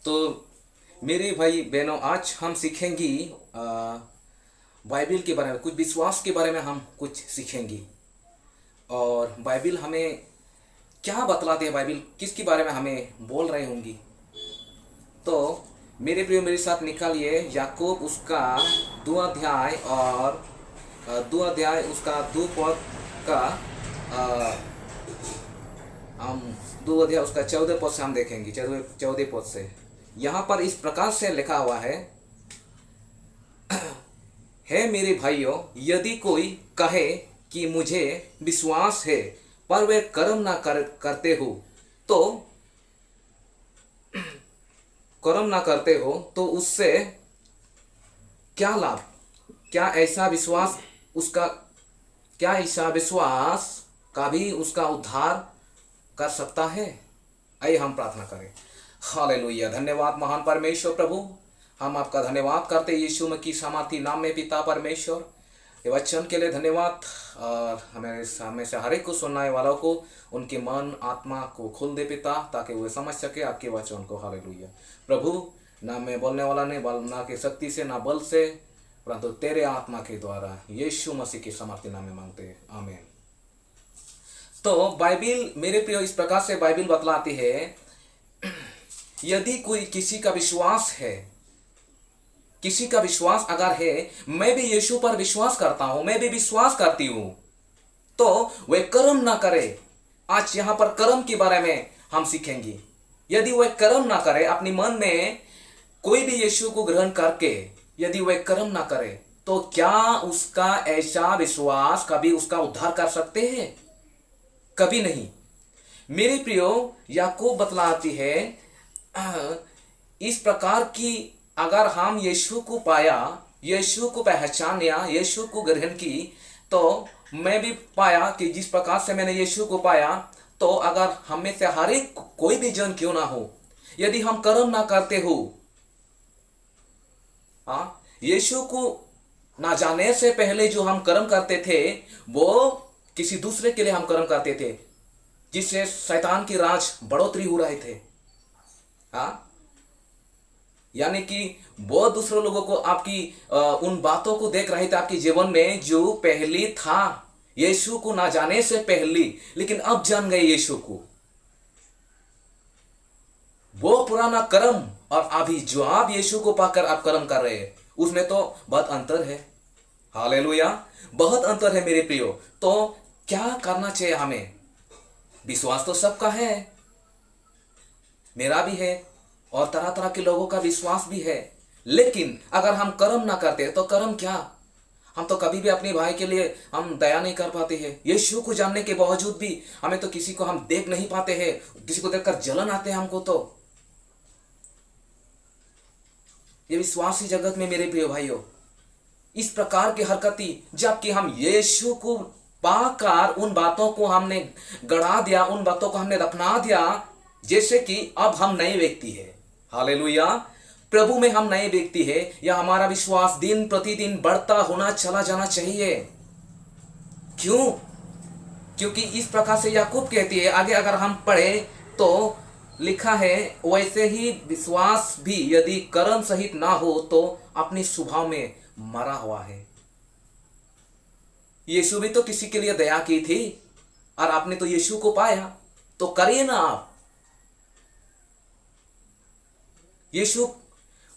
तो मेरे भाई बहनों, आज हम सीखेंगी बाइबिल के बारे में, कुछ विश्वास के बारे में हम कुछ सीखेंगी। और बाइबिल हमें क्या बतलाती है, बाइबिल किसके बारे में हमें बोल रही होंगी। तो मेरे प्रियो, मेरे साथ निकालिए याकूब उसका 2 अध्याय और 2 अध्याय उसका 2 पद का हम 2 अध्याय उसका 14 पद से हम देखेंगे। 14 पद से यहाँ पर इस प्रकार से लिखा हुआ है मेरे भाइयों, यदि कोई कहे कि मुझे विश्वास है पर वे कर्म ना करते हो तो उससे क्या लाभ? क्या ऐसा विश्वास का भी उसका उद्धार कर सकता है? आइए हम प्रार्थना करें। हालेलुया। धन्यवाद महान परमेश्वर प्रभु, हम आपका धन्यवाद करते यीशु मसीह की सामर्थी नाम में पिता परमेश्वर, ये वचन के लिए धन्यवाद। और हमें से हर एक को सुनने वालों को उनके मन आत्मा को खोल दे पिता, ताकि वे समझ सके आपके वचन को। हालेलुया प्रभु, ना मैं बोलने वाला नहीं, ना के शक्ति से ना बल से, परंतु तेरे आत्मा के द्वारा यीशु मसीह की सामर्थी नाम में मांगते हैं, आमीन। तो बाइबिल मेरे प्रियो इस प्रकार से बाइबिल बतलाती है, यदि कोई किसी का विश्वास अगर है, मैं भी यीशु पर विश्वास करता हूं, मैं भी विश्वास करती हूं, तो वह कर्म ना करे। आज यहां पर कर्म के बारे में हम सीखेंगे। यदि वह कर्म ना करे, अपने मन में कोई भी यीशु को ग्रहण करके यदि वह कर्म ना करे, तो क्या उसका ऐसा विश्वास कभी उसका उद्धार कर सकते हैं? कभी नहीं। मेरे प्रियो, याकूब बतलाती है इस प्रकार की, अगर हम यीशु को पाया, यीशु को पहचाना, यीशु को ग्रहण की, तो मैं भी पाया कि जिस प्रकार से मैंने यीशु को पाया, तो अगर हमें से हर एक कोई भी जन क्यों ना हो, यदि हम कर्म ना करते हो, यीशु को ना जाने से पहले जो हम कर्म करते थे, वो किसी दूसरे के लिए हम कर्म करते थे, जिससे शैतान की राज बढ़ोतरी हो रहे थे। यानी कि बहुत दूसरे लोगों को आपकी उन बातों को देख रहे थे आपके जीवन में, जो पहले था यीशु को ना जाने से पहले, लेकिन अब जान गए यीशु को। वो पुराना कर्म और अभी जो आप यीशु को पाकर आप कर्म कर रहे हैं, उसमें तो बहुत अंतर है। हालेलुया, बहुत अंतर है मेरे प्रियो। तो क्या करना चाहिए हमें? विश्वास तो सबका है, मेरा भी है और तरह तरह के लोगों का विश्वास भी है, लेकिन अगर हम कर्म ना करते तो कर्म क्या? हम तो कभी भी अपने भाई के लिए हम दया नहीं कर पाते हैं। यीशु को जानने के बावजूद भी हमें तो किसी को हम देख नहीं पाते हैं, किसी को देखकर जलन आते हैं हमको। तो ये विश्वासी जगत में मेरे प्रिय भाइयों, इस प्रकार की हरकती, जबकि हम यीशु को पाकर उन बातों को हमने गड़ा दिया, उन बातों को हमने दफना दिया, जैसे कि अब हम नए व्यक्ति है। हालेलुया, प्रभु में हम नए व्यक्ति है, या हमारा विश्वास दिन प्रतिदिन बढ़ता होना चला जाना चाहिए। क्यों? क्योंकि इस प्रकार से याकूब कहती है, आगे अगर हम पढ़े तो लिखा है, वैसे ही विश्वास भी यदि कर्म सहित ना हो तो अपने स्वभाव में मरा हुआ है। यीशु भी तो किसी के लिए दया की थी, और आपने तो यीशु को पाया, तो करिए ना आप। यीशु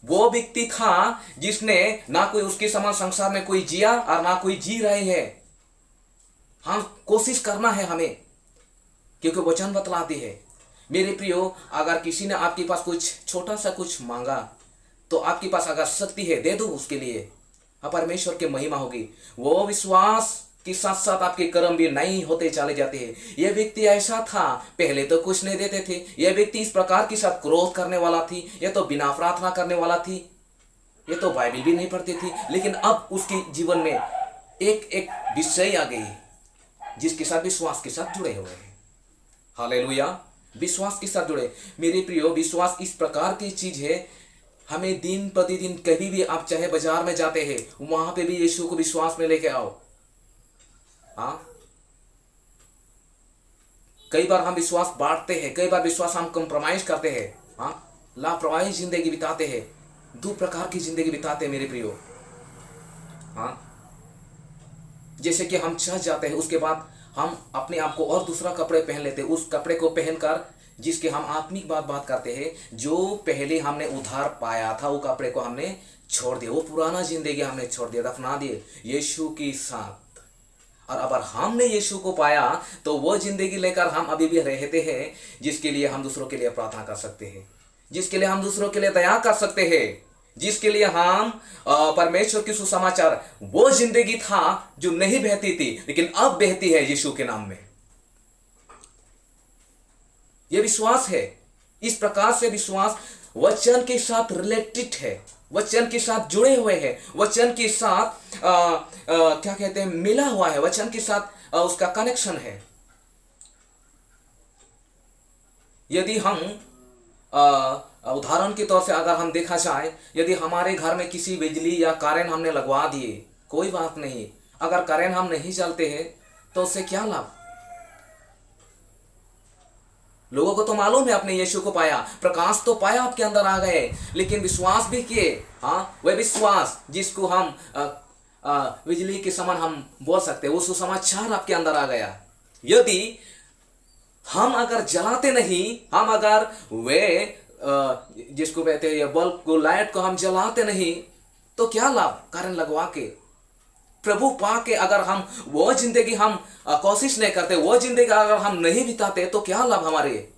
वो व्यक्ति था जिसने ना कोई उसके समान संसार में कोई जिया और ना कोई जी रहे हैं। हम कोशिश करना है हमें, क्योंकि वचन बतलाती है। मेरे प्रियो, अगर किसी ने आपके पास कुछ छोटा सा कुछ मांगा, तो आपके पास अगर शक्ति है, दे दो उसके लिए, परमेश्वर की महिमा होगी। वो विश्वास के साथ साथ आपके कर्म भी नहीं होते चले जाते हैं। यह व्यक्ति ऐसा था, पहले तो कुछ नहीं देते थे। यह व्यक्ति इस प्रकार के साथ क्रोध करने वाला थी, यह तो बिना प्रार्थना करने वाला थी, ये तो बाइबल भी नहीं पढ़ती थी। लेकिन अब उसके जीवन में एक एक विषय आ गई जिसके साथ विश्वास के साथ जुड़े हुए हैं। हालेलुया, विश्वास के साथ जुड़े। मेरे प्रियो, विश्वास इस प्रकार की चीज है, हमें दिन प्रतिदिन कभी भी, आप चाहे बाजार में जाते हैं, वहां पे भी यीशु को विश्वास में लेके आओ। कई बार हम विश्वास बांटते हैं, कई बार विश्वास हम कंप्रोमाइज करते हैं। लापरवाही जिंदगी बिताते हैं, दो प्रकार की जिंदगी बिताते हैं मेरे प्रियो। हाँ, जैसे कि हम चर्च जाते हैं, उसके बाद हम अपने आप को और दूसरा कपड़े पहन लेते हैं, उस कपड़े को पहनकर जिसके हम आत्मिक बात करते हैं, जो पहले हमने उधार पाया था वो कपड़े को हमने छोड़ दिया, वो पुराना जिंदगी हमने छोड़ दिया, दफना दिए यीशु के साथ। और अगर हमने यीशु को पाया तो वो जिंदगी लेकर हम अभी भी रहते हैं, जिसके लिए हम दूसरों के लिए प्रार्थना कर सकते हैं, जिसके लिए हम दूसरों के लिए दया कर सकते हैं, जिसके लिए हम परमेश्वर की सुसमाचार, वो जिंदगी था जो नहीं बहती थी लेकिन अब बहती है यीशु के नाम में। यह विश्वास है। इस प्रकार से विश्वास वचन के साथ रिलेटेड है, वचन के साथ जुड़े हुए हैं, वचन के साथ क्या कहते हैं, मिला हुआ है, वचन के साथ उसका कनेक्शन है। यदि हम उदाहरण के तौर से अगर हम देखा जाए, यदि हमारे घर में किसी बिजली या करेंट हमने लगवा दिए, कोई बात नहीं, अगर करेंट हम नहीं चलते हैं तो उससे क्या लाभ? लोगों को तो मालूम है आपने यीशु को पाया, प्रकाश तो पाया, आपके अंदर आ गए, लेकिन विश्वास भी किए। हाँ, वह विश्वास जिसको हम बिजली के समान हम बोल सकते हैं, वो सुसमाचार आपके अंदर आ गया। यदि हम अगर जलाते नहीं, हम अगर वे जिसको कहते हैं ये बल्ब को, लाइट को हम जलाते नहीं तो क्या लाभ? कारण लगवा के प्रभु पा के अगर हम वो जिंदगी हम कोशिश नहीं करते, वो जिंदगी अगर हम नहीं बिताते तो क्या लाभ हमारे?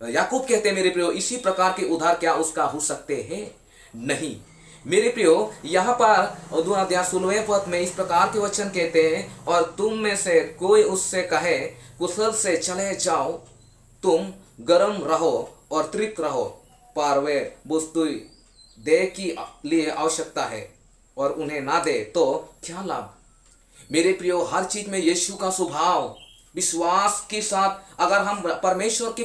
याकूब कहते हैं मेरे प्रियो, इसी प्रकार के उधार क्या उसका हो सकते हैं? नहीं मेरे प्रियो, यहाँ पर 2 अध्याय 16वें पद में इस प्रकार के वचन कहते हैं, और तुम में से कोई उससे कहे कुशल से चले जाओ, तुम गर्म रहो और तृप्त रहो, पर वे वस्तु दे की लिए आवश्यकता है और उन्हें ना दे तो क्या लाभ? मेरे प्रियो, हर चीज में यीशु का स्वभाव, विश्वास के साथ अगर हम परमेश्वर के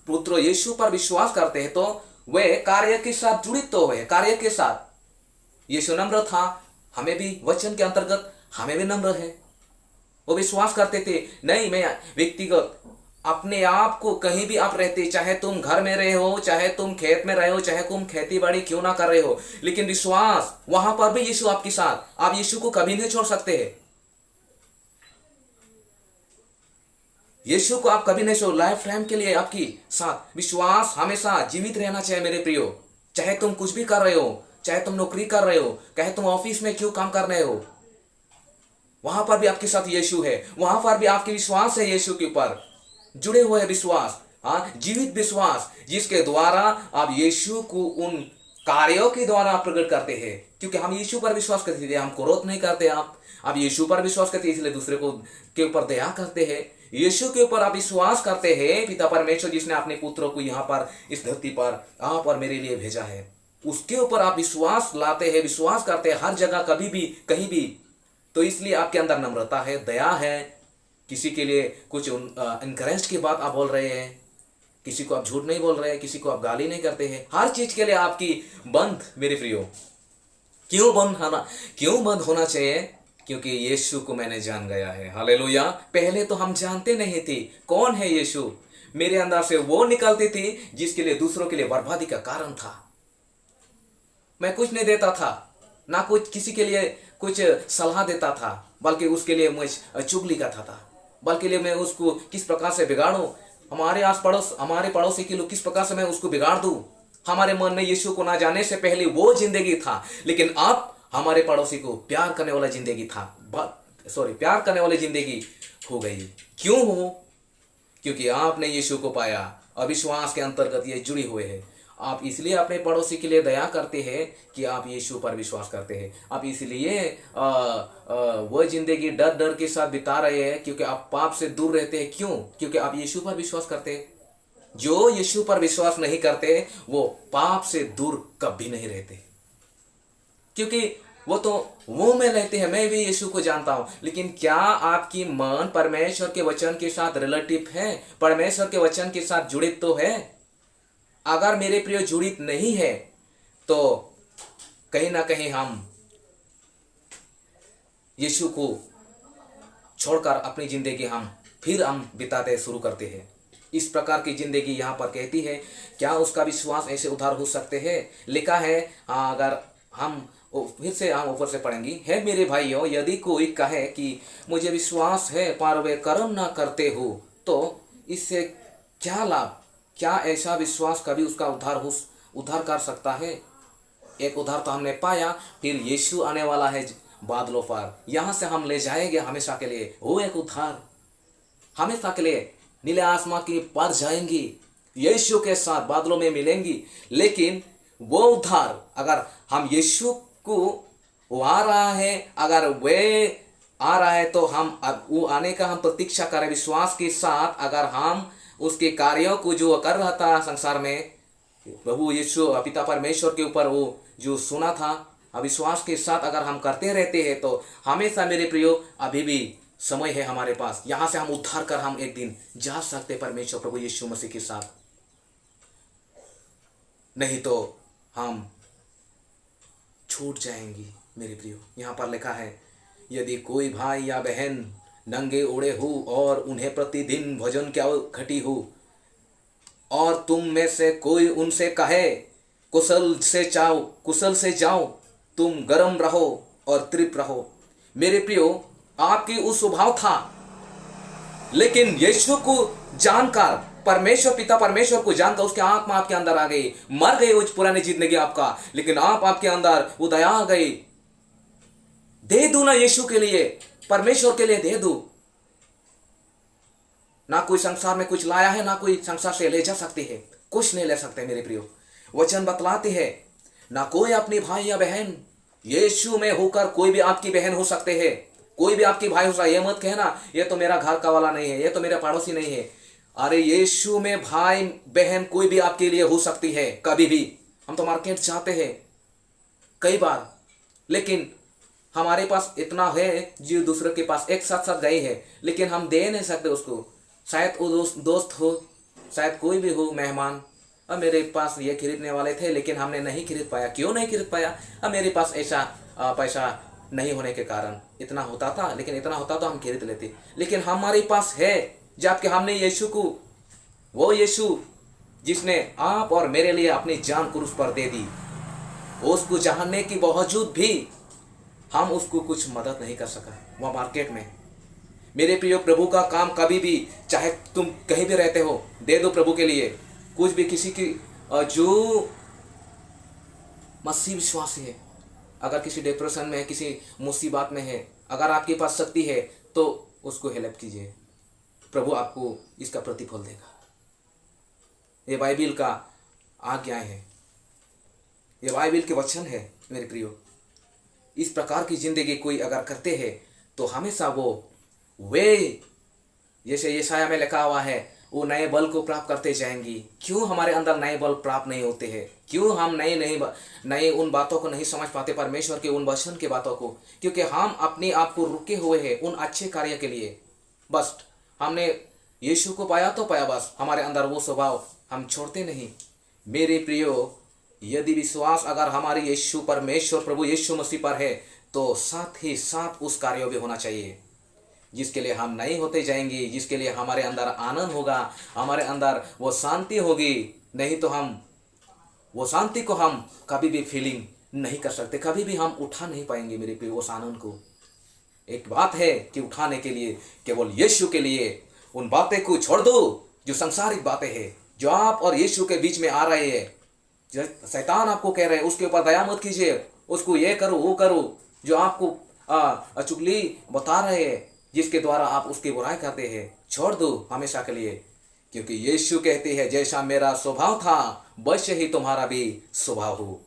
पुत्र यीशु पर विश्वास करते हैं तो वे कार्य के साथ जुड़ित तो हुए, कार्य के साथ। यीशु नम्र था, हमें भी वचन के अंतर्गत हमें भी नम्र है। वो विश्वास करते थे, नहीं मैं व्यक्तिगत अपने आप को कहीं भी आप रहते, चाहे तुम घर में रहे हो, चाहे तुम खेत में रहे हो, चाहे तुम खेती बाड़ी क्यों ना कर रहे हो, लेकिन विश्वास वहां पर भी यीशु आपके साथ, आप यीशु को कभी नहीं छोड़ सकते हैं। यीशु को आप कभी नहीं छोड़, लाइफ टाइम के लिए आपकी साथ विश्वास हमेशा जीवित रहना चाहिए मेरे प्रियो। चाहे तुम कुछ भी कर रहे हो, चाहे तुम नौकरी कर रहे हो, चाहे तुम ऑफिस में क्यों काम कर रहे हो, वहां पर भी आपके साथ यीशु है, वहां पर भी आपके विश्वास है यीशु के ऊपर जुड़े हुए विश्वास। हाँ, जीवित विश्वास जिसके द्वारा आप यीशु को उन कार्यों के द्वारा प्रकट करते हैं, क्योंकि हम यीशु पर विश्वास करते थे, हम क्रोध नहीं करते। आप यीशु पर विश्वास करते हैं, इसलिए दूसरे को के ऊपर दया करते हैं। यीशु के ऊपर आप विश्वास करते हैं, पिता परमेश्वर जिसने अपने पुत्रों को यहाँ पर इस धरती पर आप और मेरे लिए भेजा है, उसके ऊपर आप विश्वास लाते हैं, विश्वास करते हैं हर जगह, कभी भी कहीं भी। तो इसलिए आपके अंदर नम्रता है, दया है, किसी के लिए कुछ इनकरेज की बात आप बोल रहे हैं, किसी को आप झूठ नहीं बोल रहे हैं, किसी को आप गाली नहीं करते हैं, हर चीज के लिए आपकी बंद मेरे प्रियो। क्यों बंद होना चाहिए? क्योंकि यीशु को मैंने जान गया है। हालेलुया। पहले तो हम जानते नहीं थे कौन है यीशु, मेरे अंदर से वो निकलती थी जिसके लिए दूसरों के लिए बर्बादी का कारण था। मैं कुछ नहीं देता था, ना कुछ किसी के लिए कुछ सलाह देता था, बल्कि उसके लिए मैं चुगली करता था, बल्कि मैं उसको किस प्रकार से बिगाड़ूं, हमारे पड़ोसी के लोग किस प्रकार से मैं उसको बिगाड़ दूं। हमारे मन में यीशु को ना जाने से पहले वो जिंदगी था, लेकिन अब हमारे पड़ोसी को प्यार करने वाला जिंदगी प्यार करने वाली जिंदगी हो गई। क्यों हो? क्योंकि आपने यीशु को पाया, अविश्वास के अंतर्गत ये जुड़ी हुए है। आप इसलिए अपने पड़ोसी के लिए दया करते हैं कि आप यीशु पर विश्वास करते हैं। आप इसलिए वह जिंदगी डर के साथ बिता रहे हैं, क्योंकि आप पाप से दूर रहते हैं। क्यों? क्योंकि आप यीशु पर विश्वास करते हैं। जो यीशु पर विश्वास नहीं करते वो पाप से दूर कभी नहीं रहते, क्योंकि वो तो वो में रहते हैं। मैं भी यीशु को जानता हूं, लेकिन क्या आपकी मन परमेश्वर के वचन के साथ रिलेटिव है, परमेश्वर के वचन के साथ जुड़ित तो है? अगर मेरे प्रिय जुड़ित नहीं है तो कहीं ना कहीं हम यीशु को छोड़कर अपनी जिंदगी हम बिताते शुरू करते हैं। इस प्रकार की जिंदगी यहाँ पर कहती है। क्या उसका विश्वास ऐसे उद्धार हो सकते हैं? लिखा है, हाँ, अगर हम फिर से हम ऊपर से पढ़ेंगे, है मेरे भाइयों, यदि कोई कहे कि मुझे विश्वास है पर वे कर्म ना करते हो, तो इससे क्या लाभ? क्या ऐसा विश्वास कभी उसका उद्धार कर सकता है? एक उद्धार तो हमने पाया, फिर यीशु आने वाला है बादलों पर, यहाँ से हम ले जाएंगे हमेशा के लिए। वो एक उद्धार हमेशा के लिए नीले आसमां की पार जाएंगी, यीशु के साथ बादलों में मिलेंगी। लेकिन वो उद्धार, अगर हम यीशु को वो आ रहा है, अगर वे आ रहा है, तो हम अब वो आने का हम प्रतीक्षा करें विश्वास के साथ। अगर हम उसके कार्यों को जो कर रहा था संसार में, प्रभु यीशु पिता परमेश्वर के ऊपर वो जो सुना था, अविश्वास के साथ अगर हम करते रहते हैं, तो हमेशा मेरे प्रियो अभी भी समय है हमारे पास, यहाँ से हम उद्धार कर हम एक दिन जा सकते परमेश्वर प्रभु यीशु मसीह के साथ। नहीं तो हम छूट जाएंगी मेरे प्रियो। यहाँ पर लिखा है, यदि कोई भाई या बहन नंगे उड़े हो और उन्हें प्रतिदिन भोजन की घटी हो, और तुम में से कोई उनसे कहे कुशल से जाओ, तुम गर्म रहो और तृप्त रहो। मेरे प्रियो, आपकी उस स्वभाव था, लेकिन यीशु को जानकर, परमेश्वर पिता परमेश्वर को जानकर उसकी आत्मा आपके अंदर आ गई। मर गए उस पुरानी जिंदगी आपका, लेकिन आपके अंदर वो दया आ गई। दे दो ना यीशु के लिए, परमेश्वर के लिए दे दो। ना कोई संसार में कुछ लाया है, ना कोई संसार से ले जा सकते है, कुछ नहीं ले सकते मेरे प्रियो। वचन बतलाते हैं, ना कोई अपनी भाई या बहन, यीशु में होकर कोई भी आपकी बहन हो सकते हैं, कोई भी आपकी भाई हो सकता है। ये मत कहना ये तो मेरा घर का वाला नहीं है, ये तो मेरा पड़ोसी नहीं है। अरे यीशु में भाई बहन कोई भी आपके लिए हो सकती है, कभी भी। हम तो मार्केट जाते हैं कई बार, लेकिन हमारे पास इतना है जो दूसरे के पास एक साथ गए हैं, लेकिन हम दे नहीं सकते उसको। शायद वो दोस्त हो, शायद कोई भी हो मेहमान, अब मेरे पास ये खरीदने वाले थे लेकिन हमने नहीं खरीद पाया। क्यों नहीं खरीद पाया? अब मेरे पास ऐसा पैसा नहीं होने के कारण। इतना होता था, लेकिन इतना होता तो हम खरीद लेते। लेकिन हमारे पास है, जबकि हमने यीशु को, वो यीशु जिसने आप और मेरे लिए अपनी जान क्रूस पर दे दी, उसको जानने के बावजूद भी हम उसको कुछ मदद नहीं कर सका वह मार्केट में। मेरे प्रिय, प्रभु का काम कभी भी, चाहे तुम कहीं भी रहते हो, दे दो प्रभु के लिए कुछ भी। किसी की जो मसीह विश्वासी है, अगर किसी डिप्रेशन में है, किसी मुसीबत में है, अगर आपके पास शक्ति है तो उसको हेल्प कीजिए, प्रभु आपको इसका प्रतिफल देगा। ये बाइबिल का आज्ञा है, ये बाइबिल के वचन है मेरे प्रियो। इस प्रकार की जिंदगी कोई अगर करते हैं तो हमेशा वे जैसे यशाया में लिखा हुआ है, वो नए बल को प्राप्त करते जाएंगी। क्यों हमारे अंदर नए बल प्राप्त नहीं होते हैं? क्यों हम नए उन बातों को नहीं समझ पाते, परमेश्वर के उन वचन के बातों को? क्योंकि हम अपने आप को रुके हुए हैं उन अच्छे कार्य के लिए। बस हमने यीशु को पाया तो पाया, बस हमारे अंदर वो स्वभाव हम छोड़ते नहीं। मेरे प्रियो, यदि विश्वास अगर हमारे यीशु परमेश्वर प्रभु यीशु मसीह पर है, तो साथ ही साथ उस कार्य भी होना चाहिए जिसके लिए हम नहीं होते जाएंगे, जिसके लिए हमारे अंदर आनंद होगा, हमारे अंदर वो शांति होगी। नहीं तो हम वो शांति को हम कभी भी फीलिंग नहीं कर सकते, कभी भी हम उठा नहीं पाएंगे मेरे प्रिय उस आनंद को। एक बात है कि उठाने के लिए केवल यीशु के लिए उन बातें को छोड़ दो जो संसारिक बातें हैं, जो आप और यीशु के बीच में आ रहे हैं। जो शैतान आपको कह रहे हैं उसके ऊपर दया मत कीजिए, उसको ये करो वो करो, जो आपको चुगली बता रहे हैं, जिसके द्वारा आप उसकी बुराई करते हैं, छोड़ दो हमेशा के लिए। क्योंकि यीशु कहते हैं, जैसा मेरा स्वभाव था वैसे ही तुम्हारा भी स्वभाव हो।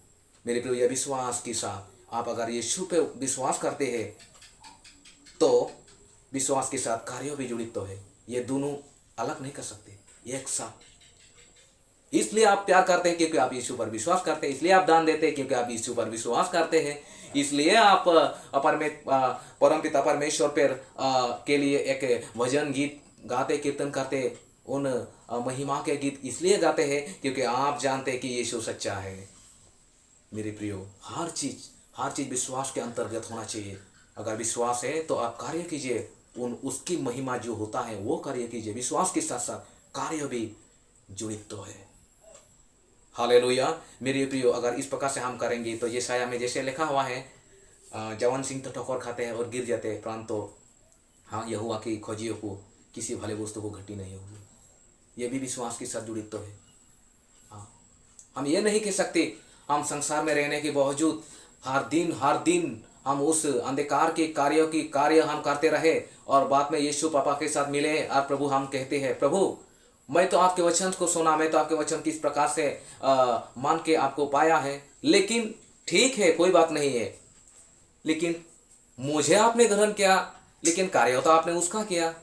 मेरे प्रिय, यह विश्वास के साथ आप अगर यीशु पे विश्वास करते हैं तो विश्वास के साथ कार्य भी जुड़ित तो है। ये दोनों अलग नहीं कर सकते, एक साथ। इसलिए आप प्यार करते हैं क्योंकि आप यीशु पर विश्वास करते हैं, इसलिए आप दान देते हैं क्योंकि आप यीशु पर विश्वास करते हैं, इसलिए आप परमपिता परमेश्वर पर के लिए एक भजन गीत गाते, कीर्तन करते, उन महिमा के गीत इसलिए गाते हैं क्योंकि आप जानते हैं कि यीशु सच्चा है। मेरे प्रियो, हर चीज विश्वास के अंतर्गत होना चाहिए। अगर विश्वास है तो आप कार्य कीजिए, उसकी महिमा जो होता है वो कार्य कीजिए विश्वास के साथ साथ। कार्य भी जुड़ित तो है। हालेलुया। मेरे प्रियो, अगर इस प्रकार से हम करेंगे तो यशायाह में जैसे लिखा हुआ है, जवान सिंह तो ठोकर खाते हैं और गिर जाते हैं, परंतु हाँ, यहोवा की खोजियों को किसी भले वस्तु को घटी नहीं होगी। ये भी विश्वास के साथ जुड़ित तो है। हाँ, हम ये नहीं कह सकते हम संसार में रहने के बावजूद हर दिन हम उस अंधकार के कार्यों की कार्य हम करते रहे और बाद में यीशु पापा के साथ मिले और प्रभु हम कहते हैं, प्रभु मैं तो आपके वचन को सुना, मैं तो आपके वचन किस प्रकार से मान के आपको पाया है, लेकिन ठीक है, कोई बात नहीं है, लेकिन मुझे आपने ग्रहण किया, लेकिन कार्य तो आपने उसका किया।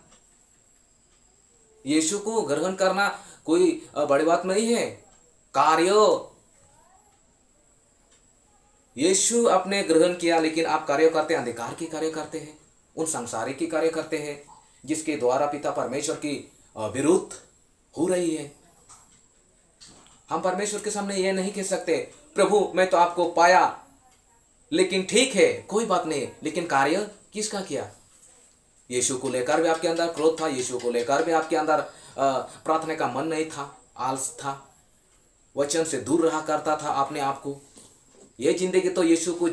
यीशु को ग्रहण करना कोई बड़ी बात नहीं है। कार्य यीशु आपने ग्रहण किया, लेकिन आप कार्य करते हैं, अंधकार की कार्य करते हैं, उन संसारिक की कार्य करते हैं जिसके द्वारा पिता परमेश्वर की विरुद्ध हो रही है। हम परमेश्वर के सामने यह नहीं कह सकते, प्रभु मैं तो आपको पाया, लेकिन ठीक है, कोई बात नहीं, लेकिन कार्य किसका किया? यीशु को लेकर भी आपके अंदर क्रोध था, यीशु को लेकर भी आपके अंदर प्रार्थना का मन नहीं था, आलस था, वचन से दूर रहा करता था अपने आप को। यह जिंदगी तो यीशु को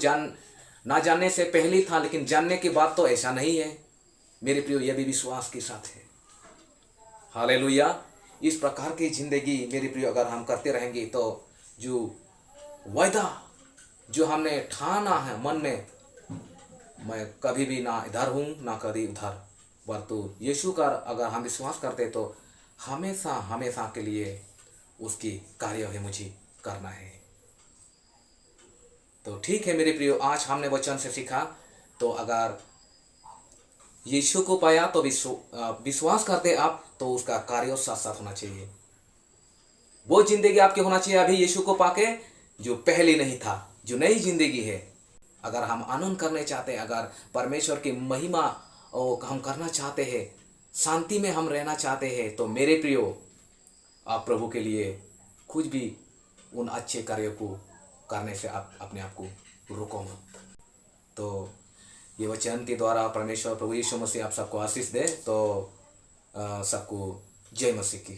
ना जानने से पहले था, लेकिन जानने के बाद तो ऐसा नहीं है। मेरे प्रियो, यह भी विश्वास के साथ है। हालेलुया। इस प्रकार की जिंदगी मेरे प्रियो अगर हम करते रहेंगे तो जो वायदा जो हमने ठाना है मन में, मैं कभी भी ना इधर हूँ ना कभी उधर, परंतु यीशु का अगर हम विश्वास करते तो हमेशा हमेशा के लिए उसकी कार्य है मुझे करना है। तो ठीक है मेरे प्रियो, आज हमने वचन से सीखा, तो अगर यीशु को पाया तो विश्वास करते आप, तो उसका कार्य साथ साथ होना चाहिए। वो जिंदगी आपकी होना चाहिए अभी यीशु को पाके जो पहले नहीं था, जो नई जिंदगी है। अगर हम आनंद करने चाहते हैं, अगर परमेश्वर की महिमा हम करना चाहते हैं, शांति में हम रहना चाहते हैं, तो मेरे प्रियो आप प्रभु के लिए कुछ भी उन अच्छे कार्यों को करने से आप अपने आप को रोको मत। तो ये वचन के द्वारा परमेश्वर प्रभु यीशु मसीह आप सबको आशीष दे। तो सबको जय मसीह की।